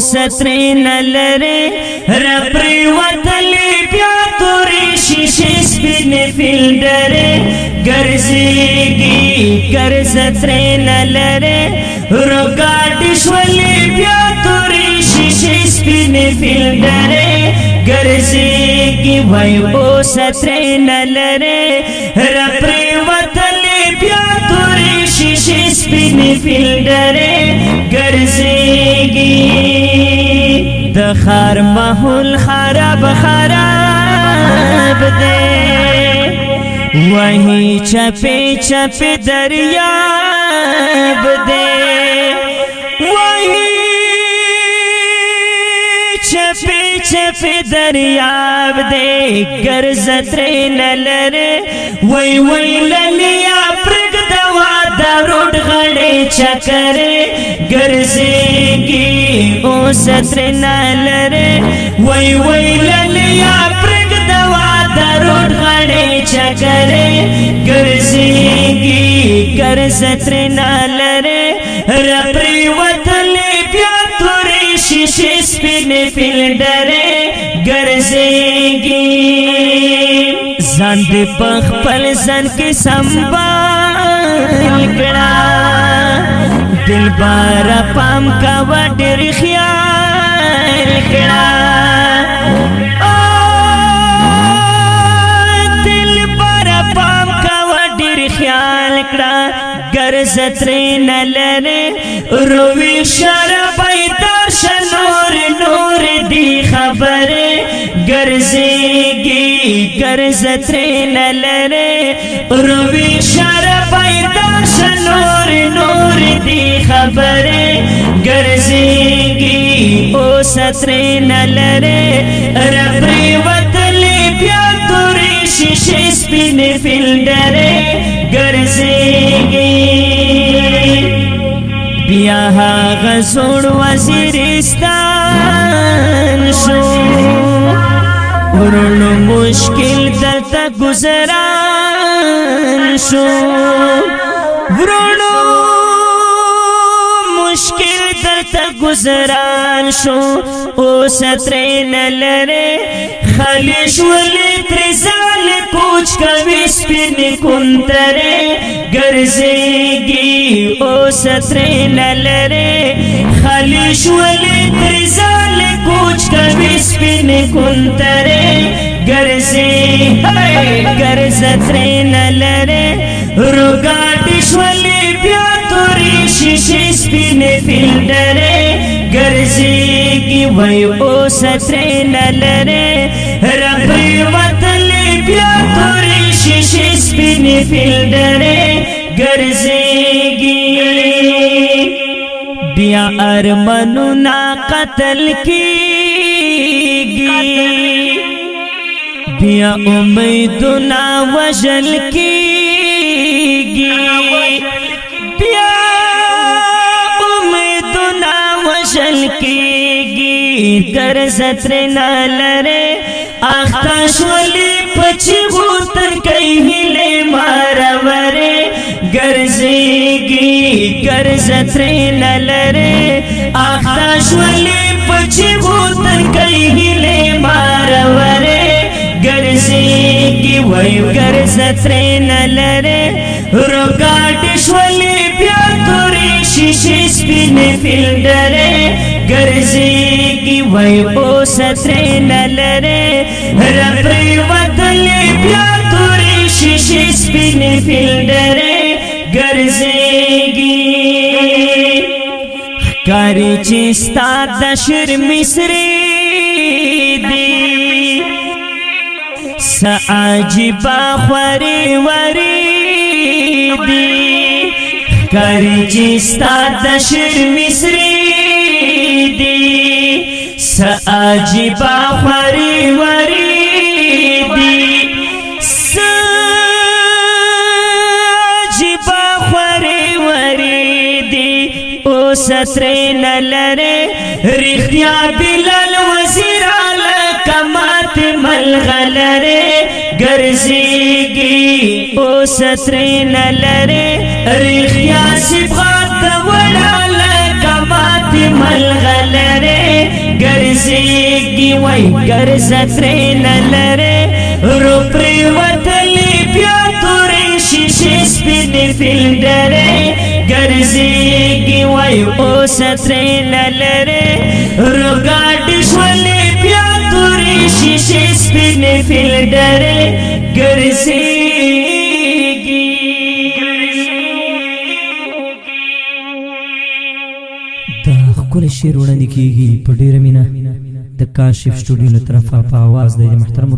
سترین لره رپری وطلی بیا توری شیشه سپین فیلڈره گرزیگی گر سترین لره روگاٹش ولی بیا توری شیشه سپین فیلڈره گرزیگی وی سترین لره رپری وطلی بیا توری شیشه سپین فیلڈره گرزیگی دخار محل خراب خراب دے وہی چپے چپے دریاب دے وہی چپے چپے دریاب دے گرز ترین لرے وی وی للیا پرگ دوا دا روڈ غڑے چکرے گرزیگی او سترین لرے وی وی للیا پرگ دوا دا روڈ غڑے چکرے گرزیگی گرز ترین لرے رپری وطلی بیا توری شیشی سپین فیلڈرے گرزیگی زن دی پخ پل زن کی سنبال کڑا دل بارا پام کا وڈر خیال کڑا دل بارا پام کا وڈر خیال کڑا گرز ترین لرے روی شربائی داشا نور نور دی خبرے گرزیگی گرز ترین لرے روی شربائی داشا نور نور دی خبرے گرزیگی او سترین لرے رپری وطلی بیا توری شیشی سپین فیلڈرے گرزیگی بیا غزور وزیرستان شو ورنو مشکل دلتا گزران شو ورنو مشکل دلتا گزران شو او سترین لرے خالی شولی ترزال کوچ کوی سپین کنترے گرزیگی او سترین لرے خالی شولی ترزال کوچ کوی سپین کنترے گرز ترین لرے روگاٹی شولی بیا توری شیشی سپین فیلڈرے گرزیگی وی او سترین لرے رپری وطلی بیا توری شیشی سپین فیلڈرے گرزیگی بیا ارمنو نا قتل کیگی بیا امیدو نا وجل کیگی بیا امیدو نا وجل کیگی گرز ترین لرے آختا شولی پچی غوتر کئی ہلے مارورے گرزیگی گرز ترین لرے آختا شولی پچی غوتر کئی ہلے مارورے گرزیگی وی گرز ترین لرے روگاٹی شولی بیا توری شیشی سپین فیلڈرے گرزیگی وی او سترین لرے رپری وطلی بیا توری شیشی سپین فیلڈرے گرزیگی کاری چستا دشر مصری دی سعجبا خوری وری دی کاری چستا دشر مصری دی سعجبا خوری وری دی سعجبا خوری وری دی او سترین لرے رختیا بلال وزیر کمات ملغلرے گرزیگی او سترین لرے رختیا سبغات وڑا کمات ملغلرے وای ګرځترې نه لرې رو پریوتلې بیا تورې شیشې سپینې فیلډرې ګرځېږي وای اوس ترې نه لرې رو ګاډې شولې بیا تورې شیشې سپینې فیلډرې ګرځېږي. دا ښکلی شعر وړاندې کېږي په ډېره مینه د کاشف سټوډیو له طرفه په اواز د محترم